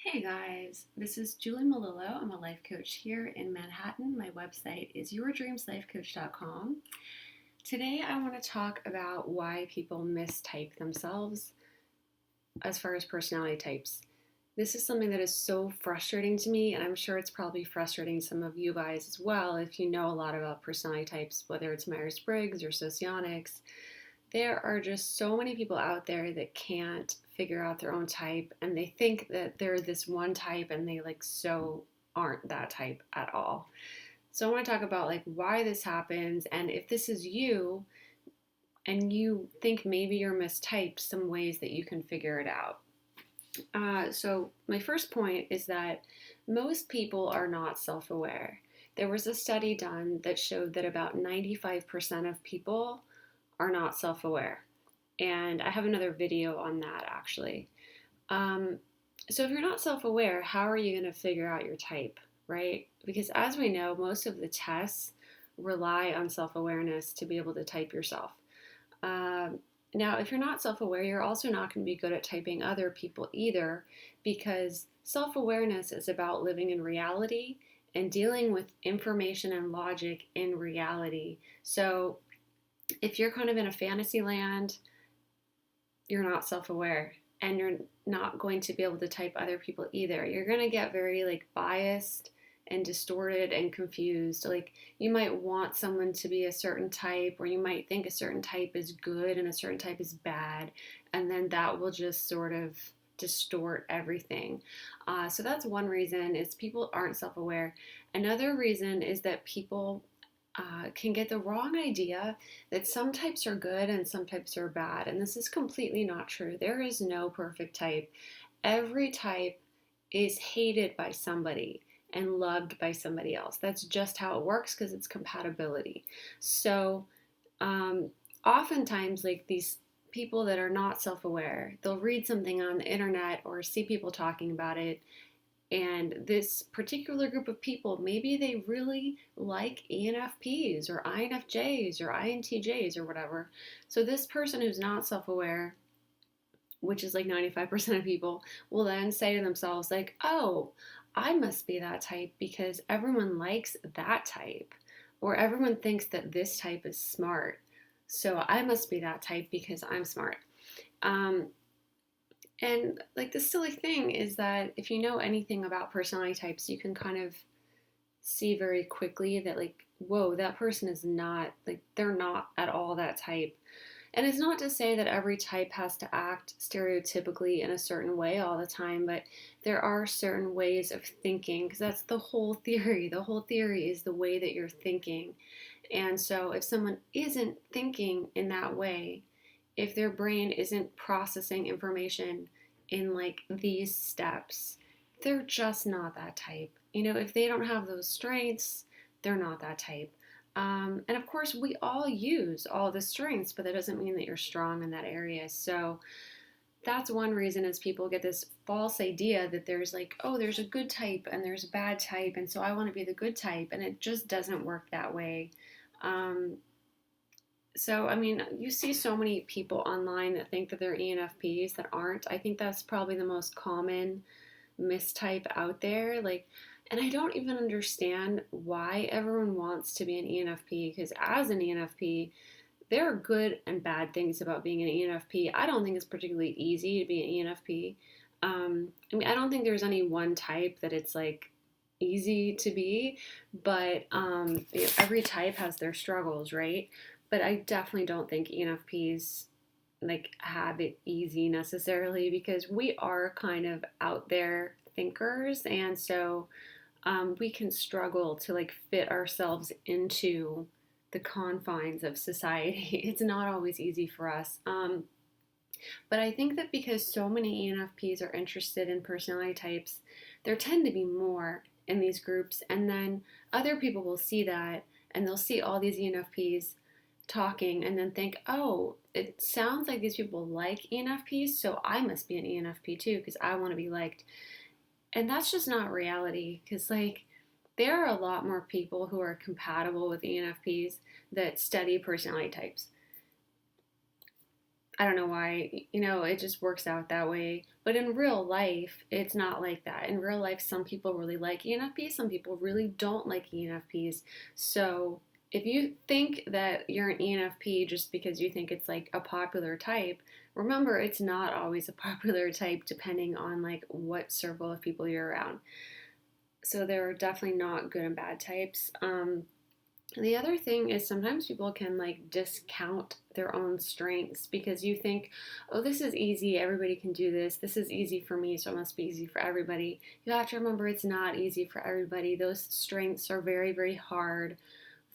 Hey guys, this is Julie Malillo. I'm a life coach here in Manhattan. My website is yourdreamslifecoach.com. Today I want to talk about why people mistype themselves as far as personality types. This is something that is so frustrating to me, and I'm sure it's probably frustrating some of you guys as well if you know a lot about personality types, whether it's Myers Briggs or Socionics. There are just so many people out there that can't figure out their own type, and they think that they're this one type and they so aren't that type at all. So I want to talk about why this happens, and if this is you and you think maybe you're mistyped, some ways that you can figure it out. So my first point is that most people are not self-aware. There was a study done that showed that about 95% of people are not self-aware. And I have another video on that actually. Um, so if you're not self-aware, how are you going to figure out your type, right? Because as we know, most of the tests rely on self-awareness to be able to type yourself. Um, Now, if you're not self-aware, you're also not going to be good at typing other people either, because self-awareness is about living in reality and dealing with information and logic in reality. So if you're kind of in a fantasy land, you're not self-aware and you're not going to be able to type other people either. You're going to get very biased and distorted and confused. You might want someone to be a certain type, or you might think a certain type is good and a certain type is bad, and then that will just sort of distort everything. So that's one reason, is people aren't self-aware. Another reason is that people can get the wrong idea that some types are good and some types are bad. And this is completely not true. There is no perfect type. Every type is hated by somebody and loved by somebody else. That's just how it works, because it's compatibility. So um, oftentimes, these people that are not self-aware, they'll read something on the internet or see people talking about it, and this particular group of people, maybe they really like ENFPs or INFJs or INTJs or whatever. So this person who's not self-aware, which is 95% of people, will then say to themselves oh, I must be that type because everyone likes that type, or everyone thinks that this type is smart. So I must be that type because I'm smart. Um, and the silly thing is that if you know anything about personality types, you can kind of see very quickly that whoa, that person is not they're not at all that type. And it's not to say that every type has to act stereotypically in a certain way all the time, but there are certain ways of thinking, because that's the whole theory. The whole theory is the way that you're thinking. And so if someone isn't thinking in that way, if their brain isn't processing information in these steps, they're just not that type. If they don't have those strengths, they're not that type. And of course, we all use all the strengths, but that doesn't mean that you're strong in that area. So that's one reason, is people get this false idea that there's oh, there's a good type and there's a bad type, and so I want to be the good type, and it just doesn't work that way. So, I mean, you see so many people online that think that they're ENFPs that aren't. I think that's probably the most common mistype out there. And I don't even understand why everyone wants to be an ENFP, because as an ENFP, there are good and bad things about being an ENFP. I don't think it's particularly easy to be an ENFP. I mean, I don't think there's any one type that it's easy to be, but every type has their struggles, right? But I definitely don't think ENFPs have it easy necessarily, because we are kind of out there thinkers, and so we can struggle to fit ourselves into the confines of society. It's not always easy for us. But I think that because so many ENFPs are interested in personality types, there tend to be more in these groups, and then other people will see that, and they'll see all these ENFPs talking and then think, oh, it sounds like these people like ENFPs, so I must be an ENFP too because I want to be liked. And that's just not reality, because there are a lot more people who are compatible with ENFPs that study personality types. I don't know why, it just works out that way. But in real life, it's not like that. In real life, some people really like ENFPs, some people really don't like ENFPs. So if you think that you're an ENFP just because you think it's like a popular type, remember it's not always a popular type depending on like what circle of people you're around. So there are definitely not good and bad types. The other thing is sometimes people can like discount their own strengths because you think, oh, this is easy, everybody can do this. This is easy for me, so it must be easy for everybody. You have to remember it's not easy for everybody. Those strengths are very, very hard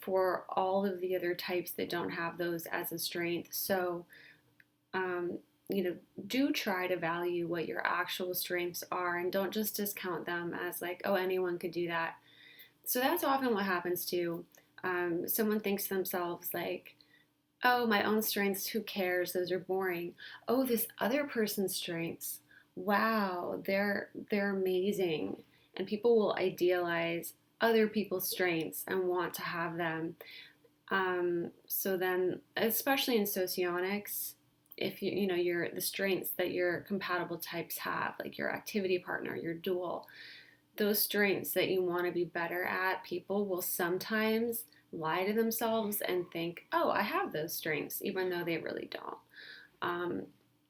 for all of the other types that don't have those as a strength. So, um, you know, do try to value what your actual strengths are and don't just discount them as like, oh, anyone could do that. So that's often what happens too. Someone thinks to themselves like, oh, my own strengths, who cares? Those are boring. Oh, this other person's strengths, wow, they're amazing. And people will idealize other people's strengths and want to have them. So then, especially in socionics, if you know your the strengths that your compatible types have, like your activity partner, your dual, those strengths that you want to be better at, people will sometimes lie to themselves and think, oh, I have those strengths, even though they really don't. Um,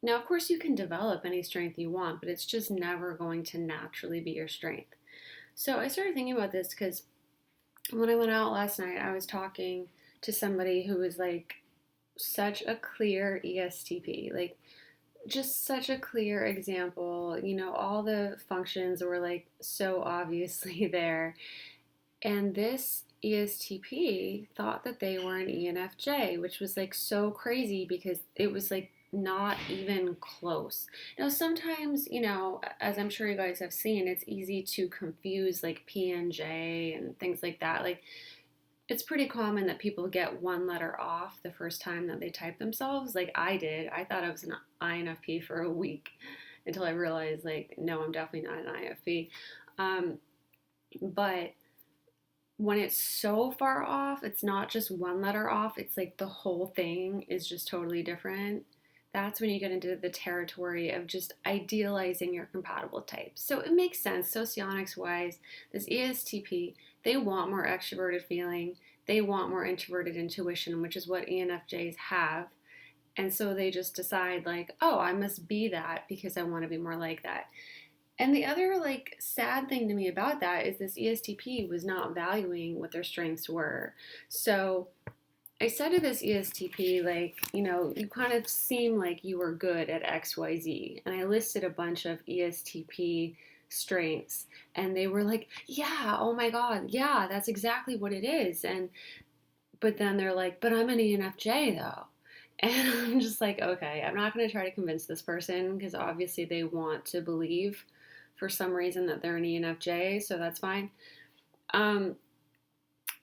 Now, of course, you can develop any strength you want, but it's just never going to naturally be your strength. So I started thinking about this because when I went out last night, I was talking to somebody who was like such a clear ESTP, like just such a clear example. All the functions were like so obviously there. And this ESTP thought that they were an ENFJ, which was like so crazy because it was like not even close. Now, sometimes, as I'm sure you guys have seen, it's easy to confuse like PNJ and things like that. Like, it's pretty common that people get one letter off the first time that they type themselves. Like I did. I thought I was an INFP for a week until I realized, like, no, I'm definitely not an INFP. But when it's so far off, it's not just one letter off, it's like the whole thing is just totally different. That's when you get into the territory of just idealizing your compatible types. So it makes sense, socionics wise, this ESTP, they want more extroverted feeling, they want more introverted intuition, which is what ENFJs have. And so they just decide, like, oh, I must be that because I want to be more like that. And the other like sad thing to me about that is this ESTP was not valuing what their strengths were. So I said to this ESTP, like, you kind of seem like you were good at XYZ. And I listed a bunch of ESTP strengths. And they were like, yeah, oh my God, yeah, that's exactly what it is. But then they're like, but I'm an ENFJ though. And I'm just like, okay, I'm not going to try to convince this person because obviously they want to believe for some reason that they're an ENFJ, so that's fine. Um,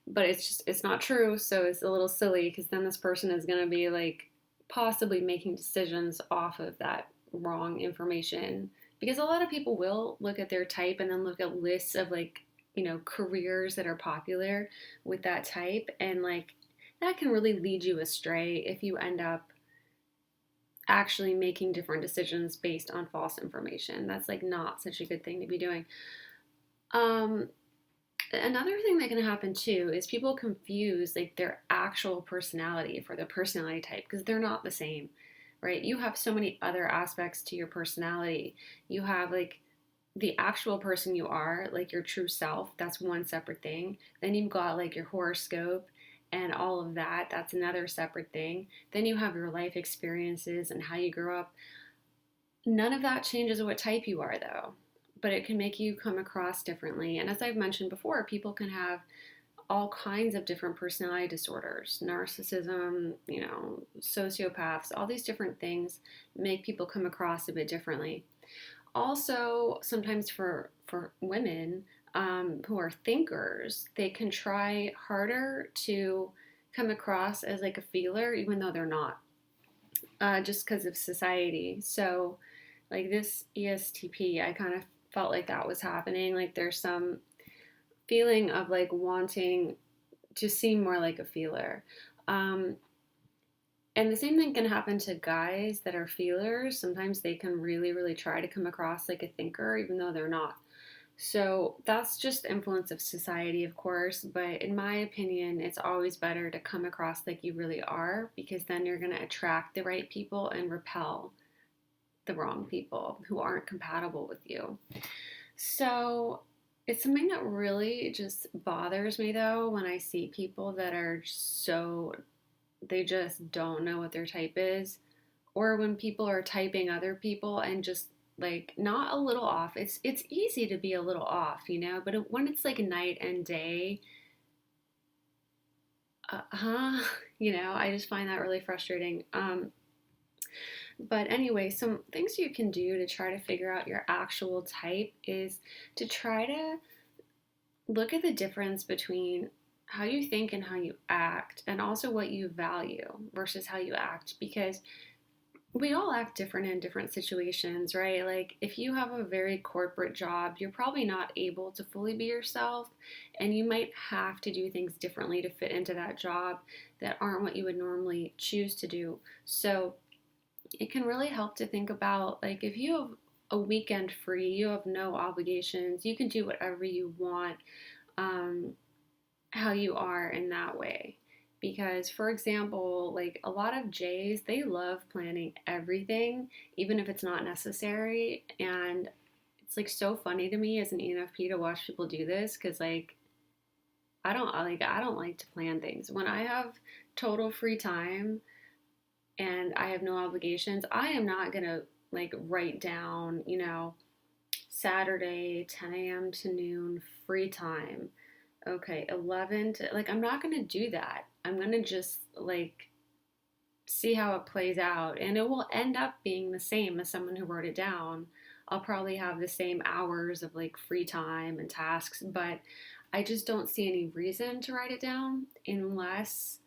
but it's not true, so it's a little silly because then this person is going to be like possibly making decisions off of that wrong information. Because a lot of people will look at their type and then look at lists of like, careers that are popular with that type, and like that can really lead you astray if you end up actually making different decisions based on false information. That's like not such a good thing to be doing. Um, Another thing that can happen too is people confuse like their actual personality for their personality type because they're not the same, right? You have so many other aspects to your personality. You have like the actual person you are, like your true self, that's one separate thing. Then you've got like your horoscope and all of that, that's another separate thing. Then you have your life experiences and how you grew up. None of that changes what type you are, though, but it can make you come across differently. And as I've mentioned before, people can have all kinds of different personality disorders, narcissism, sociopaths, all these different things make people come across a bit differently. Also, sometimes for women who are thinkers, they can try harder to come across as like a feeler, even though they're not, just because of society. So, like this ESTP, I kind of felt like that was happening. Like there's some feeling of like wanting to seem more like a feeler. Um, And the same thing can happen to guys that are feelers. Sometimes they can really, really try to come across like a thinker, even though they're not. So that's just the influence of society, of course. But in my opinion, it's always better to come across like you really are, because then you're going to attract the right people and repel the wrong people who aren't compatible with you. So it's something that really just bothers me though when I see people that are they just don't know what their type is, or when people are typing other people and just like not a little off. It's easy to be a little off, but when it's like night and day, huh? I just find that really frustrating. But anyway, some things you can do to try to figure out your actual type is to try to look at the difference between how you think and how you act, and also what you value versus how you act, because we all act different in different situations, right? Like if you have a very corporate job, you're probably not able to fully be yourself, and you might have to do things differently to fit into that job that aren't what you would normally choose to do. So it can really help to think about, like, if you have a weekend free, you have no obligations, you can do whatever you want, um, how you are in that way. Because, for example, like a lot of J's, they love planning everything, even if it's not necessary. And it's like so funny to me as an ENFP to watch people do this, because like I don't like to plan things. When I have total free time and I have no obligations, I am not gonna like write down, Saturday 10 a.m. to noon free time. Okay, 11 to, like, I'm not gonna do that. I'm gonna just like see how it plays out, and it will end up being the same as someone who wrote it down. I'll probably have the same hours of like free time and tasks, but I just don't see any reason to write it down unless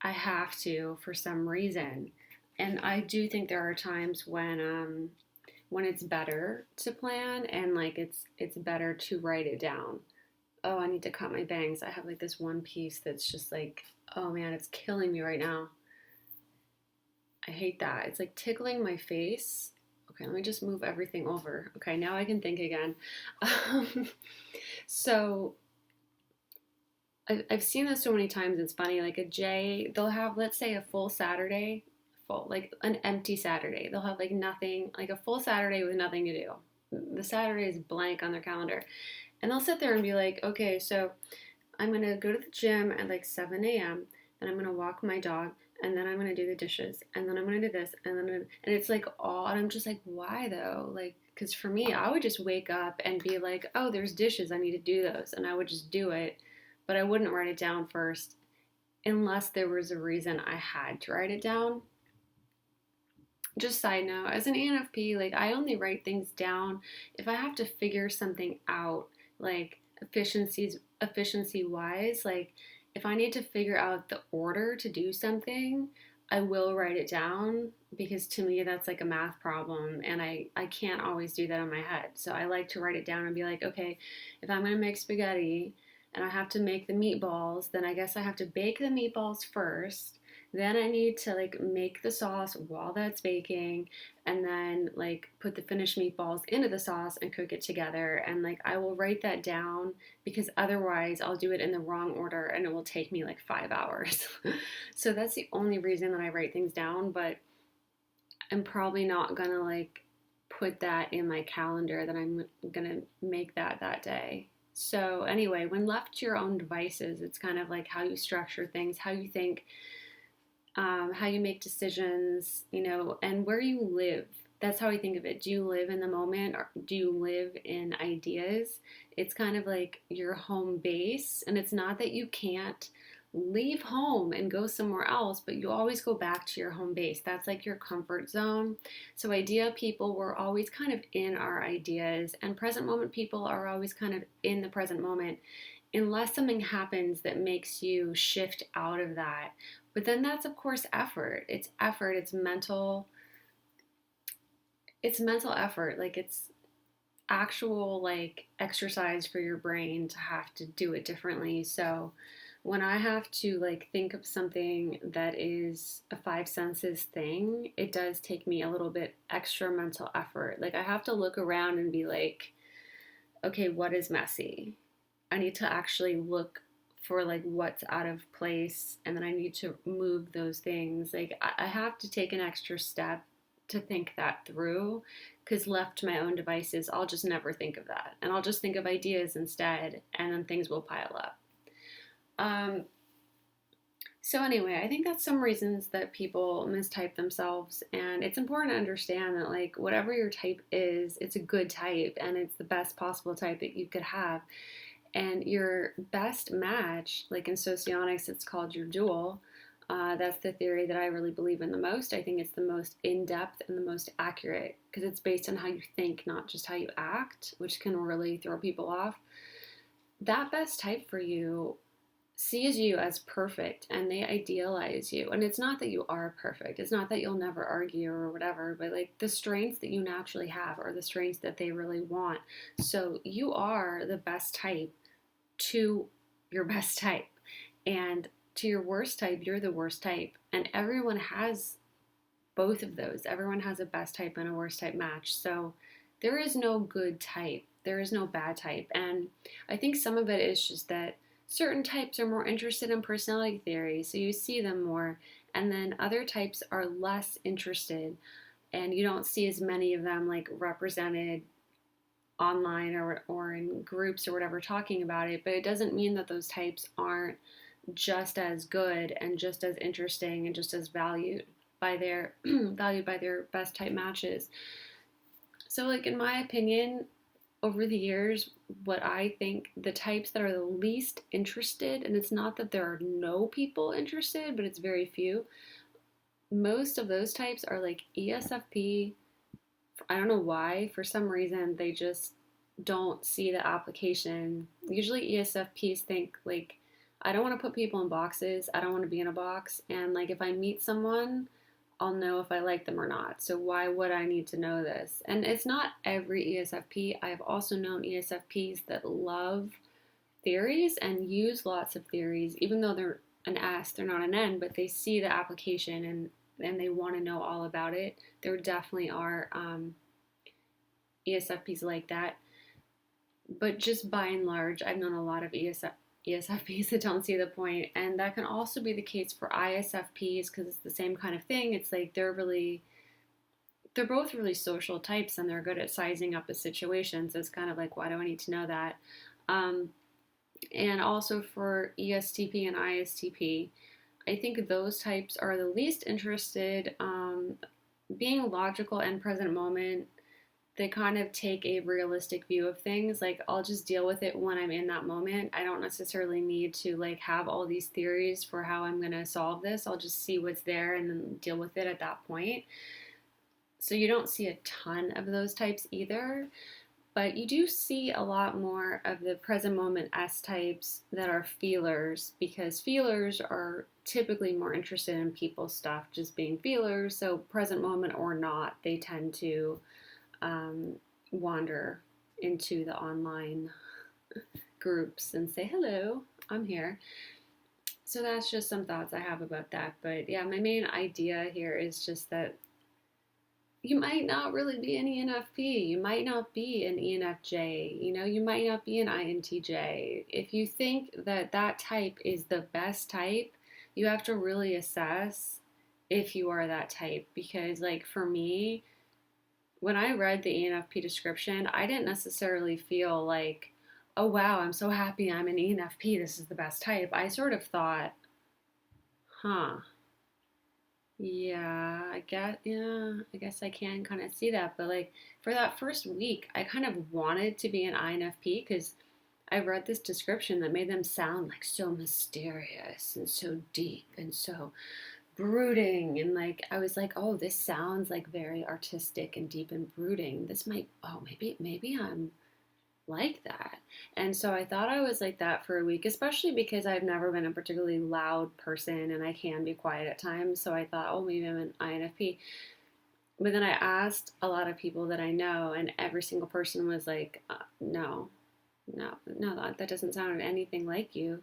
I have to for some reason. And I do think there are times when it's better to plan, and like it's better to write it down. Oh, I need to cut my bangs. I have like this one piece that's just like, oh man, it's killing me right now. I hate that. It's like tickling my face. Okay, let me just move everything over. Okay, now I can think again. Um, so I've seen this so many times. It's funny. Like a J, they'll have, let's say, a full Saturday, full, like an empty Saturday. They'll have like nothing, like a full Saturday with nothing to do. The Saturday is blank on their calendar. And they'll sit there and be like, okay, so I'm going to go to the gym at like 7 a.m., then I'm going to walk my dog, and then I'm going to do the dishes, and then I'm going to do this, and it's like all, and I'm just like, why though? Like, because for me, I would just wake up and be like, oh, there's dishes, I need to do those, and I would just do it, but I wouldn't write it down first unless there was a reason I had to write it down. Just side note, as an ENFP, like I only write things down if I have to figure something out, like efficiency wise. Like if I need to figure out the order to do something, I will write it down, because to me that's like a math problem, and I can't always do that in my head. So I like to write it down and be like, okay, if I'm gonna make spaghetti and I have to make the meatballs, then I guess I have to bake the meatballs first. Then I need to like make the sauce while that's baking, and then like put the finished meatballs into the sauce and cook it together. And like I will write that down, because otherwise I'll do it in the wrong order and it will take me like 5 hours. So that's the only reason that I write things down, but I'm probably not gonna like put that in my calendar that I'm gonna make that day. So anyway, when left to your own devices, it's kind of like how you structure things, how you think, how you make decisions, and where you live. That's how I think of it. Do you live in the moment, or do you live in ideas? It's kind of like your home base, and it's not that you can't leave home and go somewhere else, but you always go back to your home base. That's like your comfort zone. So idea people, we're always kind of in our ideas, and present moment people are always kind of in the present moment, unless something happens that makes you shift out of that. But then that's of course effort. It's effort, it's mental effort. Like it's actual like exercise for your brain to have to do it differently. So when I have to like think of something that is a five senses thing, it does take me a little bit extra mental effort. Like I have to look around and be like, okay, what is messy? I need to actually look for like what's out of place, and then I need to move those things. Like I have to take an extra step to think that through, because left to my own devices, I'll just never think of that. And I'll just think of ideas instead, and then things will pile up. Um, so anyway, I think that's some reasons that people mistype themselves, and it's important to understand that like whatever your type is, it's a good type and it's the best possible type that you could have. And your best match, like in socionics, it's called your dual. That's the theory that I really believe in the most. I think it's the most in-depth and the most accurate because it's based on how you think, not just how you act, which can really throw people off. That best type for you sees you as perfect and they idealize you. And it's not that you are perfect. It's not that you'll never argue or whatever, but like the strengths that you naturally have are the strengths that they really want. So you are the best type to your best type. And to your worst type, you're the worst type. And everyone has both of those. Everyone has a best type and a worst type match. So there is no good type. There is no bad type. And I think some of it is just that certain types are more interested in personality theory, so you see them more. And then other types are less interested, and you don't see as many of them like represented online or in groups or whatever talking about it. But it doesn't mean that those types aren't just as good and just as interesting and just as valued by their valued by their best type matches. So like in my opinion, over the years, what I think the types that are the least interested, and it's not that there are no people interested, but it's very few. Most of those types are like ESFP. I don't know why. For some reason, they just don't see the application. Usually, ESFPs think like, I don't want to put people in boxes. I don't want to be in a box. And like, if I meet someone, I'll know if I like them or not. So why would I need to know this? And it's not every ESFP. I've also known ESFPs that love theories and use lots of theories, even though they're an S, they're not an N, but they see the application and they want to know all about it. There definitely are ESFPs like that. But just by and large, I've known a lot of ESFPs that don't see the point, and that can also be the case for ISFPs because it's the same kind of thing. It's like they're both really social types and they're good at sizing up a situation. So it's kind of like, why do I need to know that? And also for ESTP and ISTP, I think those types are the least interested. Being logical and present moment, they kind of take a realistic view of things. Like, I'll just deal with it when I'm in that moment. I don't necessarily need to like have all these theories for how I'm going to solve this. I'll just see what's there and then deal with it at that point. So you don't see a ton of those types either, but you do see a lot more of the present moment S types that are feelers, because feelers are typically more interested in people's stuff, just being feelers. So present moment or not, they tend to wander into the online groups and say, hello, I'm here. So that's just some thoughts I have about that. But yeah, my main idea here is just that you might not really be an ENFP. You might not be an ENFJ. You might not be an INTJ. If you think that that type is the best type, you have to really assess if you are that type. Because like for me, when I read the ENFP description, I didn't necessarily feel like, oh wow, I'm so happy I'm an ENFP, this is the best type. I sort of thought, huh, yeah, I guess I can kind of see that. But like for that first week, I kind of wanted to be an INFP because I read this description that made them sound like so mysterious and so deep and so brooding, and like I was like, oh, this sounds like very artistic and deep and brooding. This might, oh, maybe I'm like that. And so I thought I was like that for a week, especially because I've never been a particularly loud person and I can be quiet at times. So I thought, oh, maybe I'm an INFP. But then I asked a lot of people that I know, and every single person was like, no, that doesn't sound anything like you.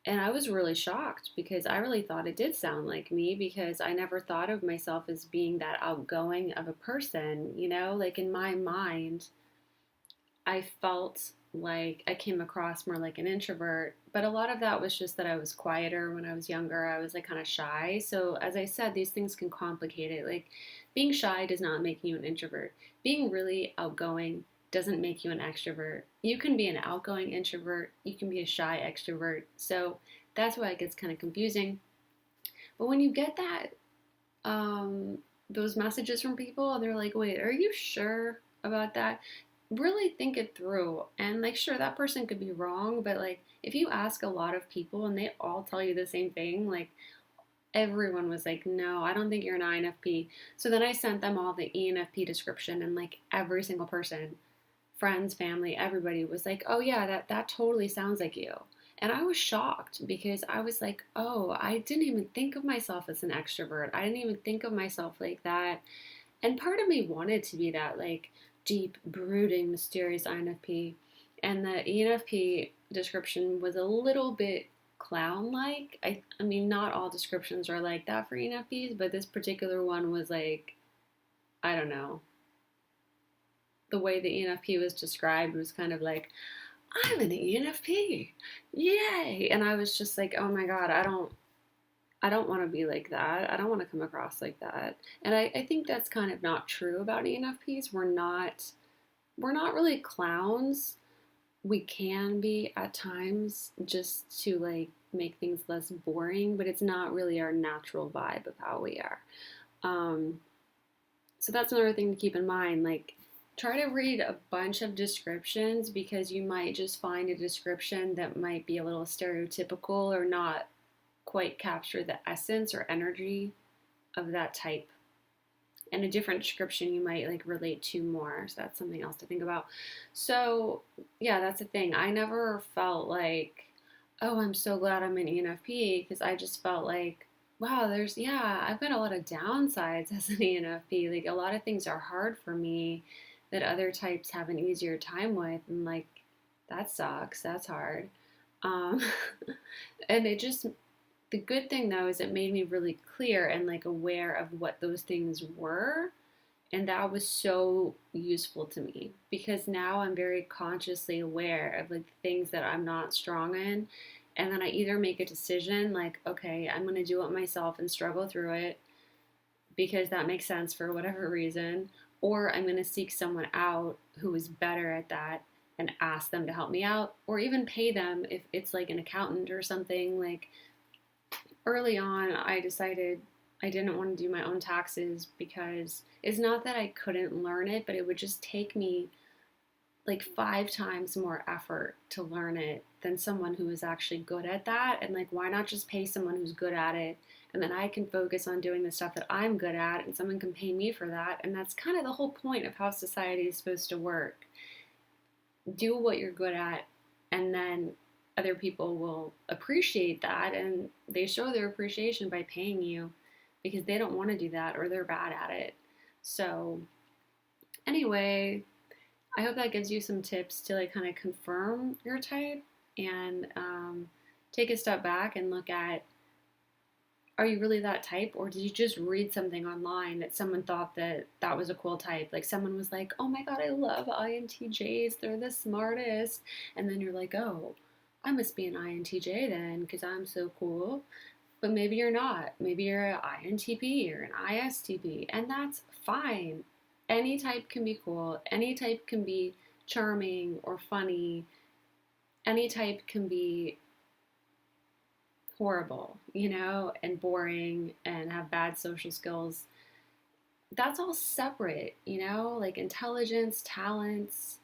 And I was really shocked because I really thought it did sound like me because I never thought of myself as being that outgoing of a person, like in my mind, I felt like I came across more like an introvert, but a lot of that was just that I was quieter when I was younger. I was like kind of shy. So, as I said, these things can complicate it. Like being shy does not make you an introvert. Being really outgoing doesn't make you an extrovert. You can be an outgoing introvert, you can be a shy extrovert. So, that's why it gets kind of confusing. But when you get um, those messages from people and they're like, wait, are you sure about that? Really think it through. And like, sure, that person could be wrong, but like, if you ask a lot of people and they all tell you the same thing, like, everyone was like, no, I don't think you're an INFP. So then I sent them all the ENFP description, and like, every single person, friends, family, everybody was like, oh yeah, that totally sounds like you. And I was shocked because I was like, oh, I didn't even think of myself as an extrovert. I didn't even think of myself like that. And part of me wanted to be that like deep, brooding, mysterious INFP. And the ENFP description was a little bit clown like. I mean, not all descriptions are like that for ENFPs, but this particular one was like, I don't know. The way the ENFP was described was kind of like, I'm an ENFP. Yay. And I was just like, oh my God, I don't want to be like that. I don't want to come across like that. And I think that's kind of not true about ENFPs. We're not really clowns. We can be at times just to like make things less boring, but it's not really our natural vibe of how we are. Um, so that's another thing to keep in mind. Like, try to read a bunch of descriptions because you might just find a description that might be a little stereotypical or not quite capture the essence or energy of that type. And a different description you might like relate to more. So that's something else to think about. So yeah, that's the thing. I never felt like, oh, I'm so glad I'm an ENFP, because I just felt like, wow, I've got a lot of downsides as an ENFP. Like a lot of things are hard for me that other types have an easier time with. And like, that sucks. That's hard. Um, and the good thing though is it made me really clear and like aware of what those things were, and that was so useful to me because now I'm very consciously aware of like the things that I'm not strong in, and then I either make a decision like, okay, I'm going to do it myself and struggle through it because that makes sense for whatever reason, or I'm going to seek someone out who is better at that and ask them to help me out, or even pay them if it's like an accountant or something. Like, early on, I decided I didn't want to do my own taxes because it's not that I couldn't learn it, but it would just take me like 5 times more effort to learn it than someone who is actually good at that. And like, why not just pay someone who's good at it? And then I can focus on doing the stuff that I'm good at, and someone can pay me for that. And that's kind of the whole point of how society is supposed to work. Do what you're good at, and then other people will appreciate that, and they show their appreciation by paying you because they don't want to do that or they're bad at it. So anyway, I hope that gives you some tips to like kind of confirm your type, and take a step back and look at, are you really that type, or did you just read something online that someone thought that that was a cool type? Like someone was like, oh my God, I love INTJs, they're the smartest. And then you're like, oh, I must be an INTJ then because I'm so cool. But maybe you're not. Maybe you're an INTP or an ISTP, and that's fine. Any type can be cool. Any type can be charming or funny. Any type can be horrible, and boring and have bad social skills. That's all separate, like intelligence, talents,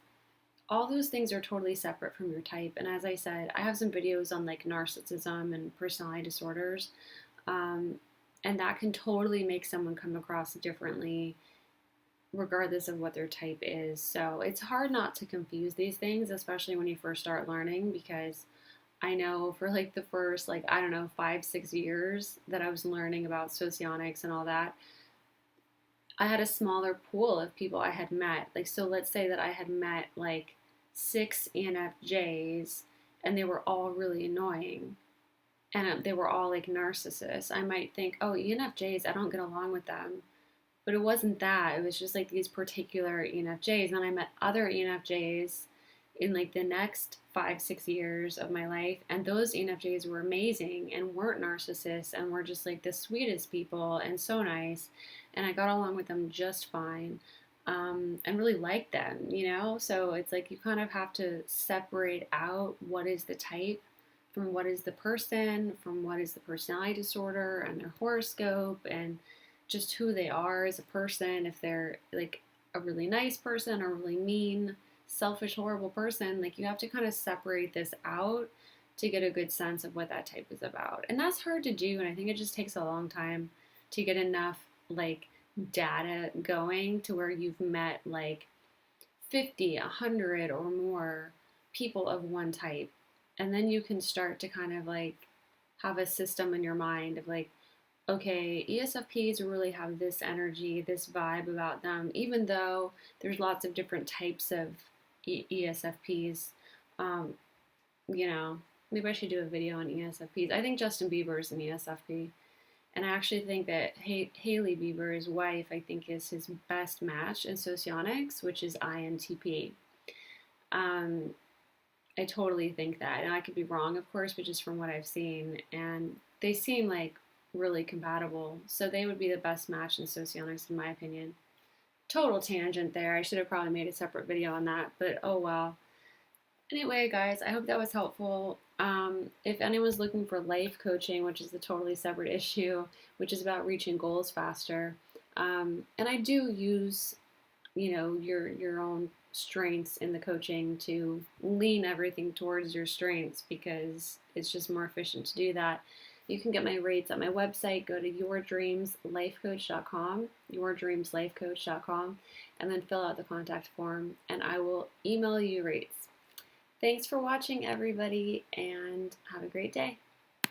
all those things are totally separate from your type. And as I said, I have some videos on like narcissism and personality disorders. Um, and that can totally make someone come across differently regardless of what their type is. So it's hard not to confuse these things, especially when you first start learning, because I know for like the first, like, I don't know, 5, 6 years that I was learning about socionics and all that, I had a smaller pool of people I had met. Like, so let's say that I had met like 6 ENFJs and they were all really annoying. and they were all like narcissists, I might think, oh, ENFJs, I don't get along with them. But it wasn't that. It was just like these particular ENFJs. And I met other ENFJs in like the next 5, 6 years of my life. And those ENFJs were amazing and weren't narcissists and were just like the sweetest people and so nice. And I got along with them just fine. And really liked them, So it's like you kind of have to separate out what is the type from what is the person, from what is the personality disorder and their horoscope, and just who they are as a person. If they're like a really nice person or a really mean, selfish, horrible person, like you have to kind of separate this out to get a good sense of what that type is about. And that's hard to do, and I think it just takes a long time to get enough like data going to where you've met like 50, 100 or more people of one type. And then you can start to kind of like have a system in your mind of like, okay, ESFPs really have this energy, this vibe about them, even though there's lots of different types of ESFPs. Um, Maybe I should do a video on ESFPs. I think Justin Bieber is an ESFP. And I actually think that Hailey Bieber's wife, I think, is his best match in Socionics, which is INTP. I totally think that. And I could be wrong, of course, but just from what I've seen. And they seem like really compatible. So they would be the best match in Socionics, in my opinion. Total tangent there. I should have probably made a separate video on that, but oh well. Anyway, guys, I hope that was helpful. If anyone's looking for life coaching, which is a totally separate issue, which is about reaching goals faster, and I do use, your own strengths in the coaching to lean everything towards your strengths because it's just more efficient to do that. You can get my rates at my website. Go to yourdreamslifecoach.com, yourdreamslifecoach.com, and then fill out the contact form, and I will email you rates. Thanks for watching, everybody, and have a great day.